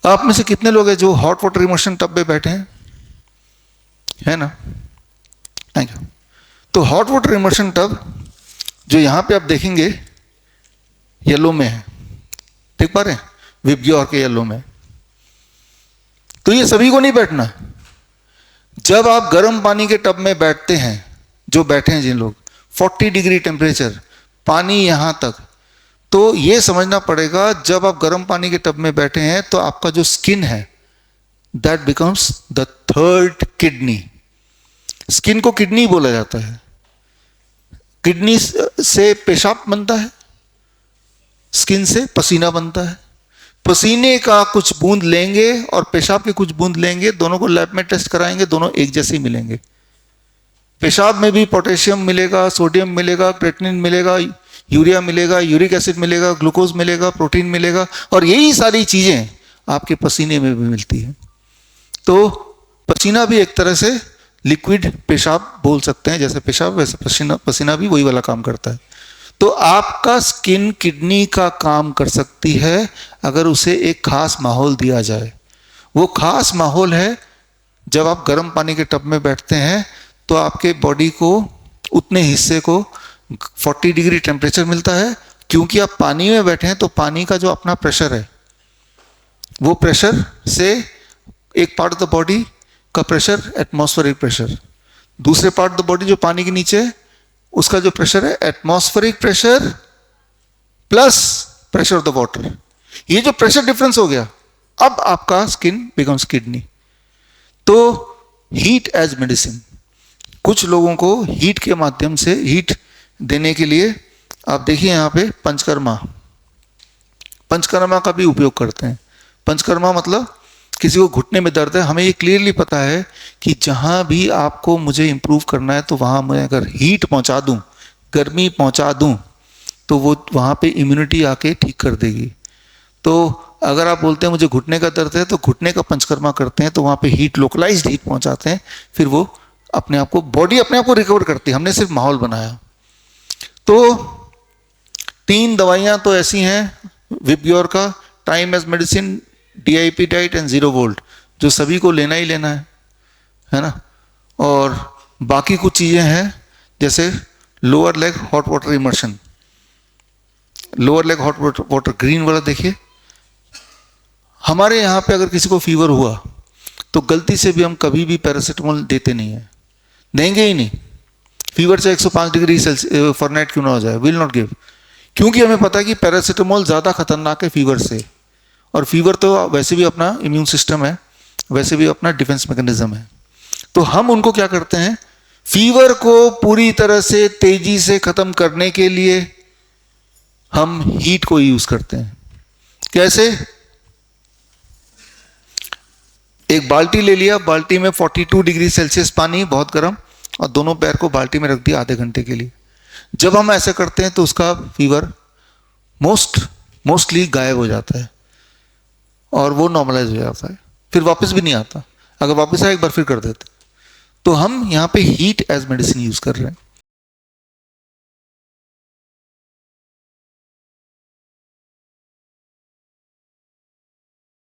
आप में से कितने लोग हैं जो हॉट वाटर इमर्शन टब में बैठे हैं? है ना? Thank you. तो हॉट वाटर इमर्शन टब जो यहां पे आप देखेंगे येलो में है, देख पा रहे हैं? विबग्योर के येलो में। तो ये सभी को नहीं बैठना। जब आप गर्म पानी के टब में बैठते हैं, जो बैठे हैं जिन लोग, 40 डिग्री टेम्परेचर, पानी यहां तक, तो ये समझना पड़ेगा जब आप गर्म पानी के टब में बैठे हैं तो आपका जो स्किन है that becomes the third kidney. Skin को किडनी बोला जाता है। किडनी से पेशाब बनता है, स्किन से पसीना बनता है। पसीने का कुछ बूंद लेंगे और पेशाब के कुछ बूंद लेंगे, दोनों को लैब में टेस्ट कराएंगे, दोनों एक जैसे ही मिलेंगे। पेशाब में भी पोटेशियम मिलेगा, सोडियम मिलेगा, क्रेटिनिन मिलेगा, यूरिया मिलेगा, यूरिक एसिड मिलेगा, ग्लूकोज मिलेगा, प्रोटीन मिलेगा, और यही सारी चीजें आपके पसीने में भी मिलती है। तो पसीना भी एक तरह से लिक्विड पेशाब बोल सकते हैं, जैसे पेशाब वैसे पसीना भी वही वाला काम करता है। तो आपका स्किन किडनी का काम कर सकती है अगर उसे एक खास माहौल दिया जाए। वो खास माहौल है जब आप गर्म पानी के टब में बैठते हैं तो आपके बॉडी को उतने हिस्से को 40 डिग्री टेम्परेचर मिलता है, क्योंकि आप पानी में बैठे हैं तो पानी का जो अपना प्रेशर है, वो प्रेशर से एक पार्ट ऑफ द बॉडी का प्रेशर एटमॉस्फेरिक प्रेशर, दूसरे पार्ट ऑफ द बॉडी जो पानी के नीचे है उसका जो प्रेशर है atmospheric pressure plus pressure of the water. ये जो प्रेशर डिफरेंस हो गया, अब आपका स्किन बिकम्स किडनी। तो हीट एज मेडिसिन, कुछ लोगों को हीट के माध्यम से हीट देने के लिए आप देखिए यहां पे पंचकर्मा का भी उपयोग करते हैं। पंचकर्मा मतलब किसी को घुटने में दर्द है, हमें ये क्लियरली पता है कि जहां भी आपको मुझे इंप्रूव करना है तो वहां मैं अगर हीट पहुंचा दूं, गर्मी पहुंचा दूं, तो वो वहां पे इम्यूनिटी आके ठीक कर देगी। तो अगर आप बोलते हैं मुझे घुटने का दर्द है तो घुटने का पंचकर्मा करते हैं, तो वहां पे हीट, लोकलाइज्ड हीट पहुंचाते हैं, फिर वो अपने आप को, बॉडी अपने आप को रिकवर करती है। हमने सिर्फ माहौल बनाया। तो 3 दवाइयां तो ऐसी हैं विबग्योर का, time as medicine, DIP diet and 0 volt, जो सभी को लेना ही लेना है ना। और बाकी कुछ चीजें हैं जैसे lower leg hot water immersion, lower leg hot water green वाला देखिए। हमारे यहाँ पे अगर किसी को फीवर हुआ तो गलती से भी हम कभी भी पैरासीटामोल देते नहीं है, देंगे ही नहीं। फीवर से 105 डिग्री फ़ारेनहाइट क्यों ना हो जाए, विल नॉट गिव, क्योंकि हमें पता है कि पैरासीटामोल ज़्यादा खतरनाक है फीवर से। और फीवर तो वैसे भी अपना इम्यून सिस्टम है, वैसे भी अपना डिफेंस मैकेनिज्म है। तो हम उनको क्या करते हैं, फीवर को पूरी तरह से तेजी से खत्म करने के लिए हम हीट को यूज करते हैं। कैसे? एक बाल्टी ले लिया, बाल्टी में 42 डिग्री सेल्सियस पानी, बहुत गर्म, और दोनों पैर को बाल्टी में रख दिया आधे घंटे के लिए। जब हम ऐसा करते हैं तो उसका फीवर मोस्टली गायब हो जाता है और वो नॉर्मलाइज हो जाता है, फिर वापस भी नहीं आता। अगर वापस आए एक बार फिर कर देते। तो हम यहाँ पे हीट एज मेडिसिन यूज कर रहे हैं।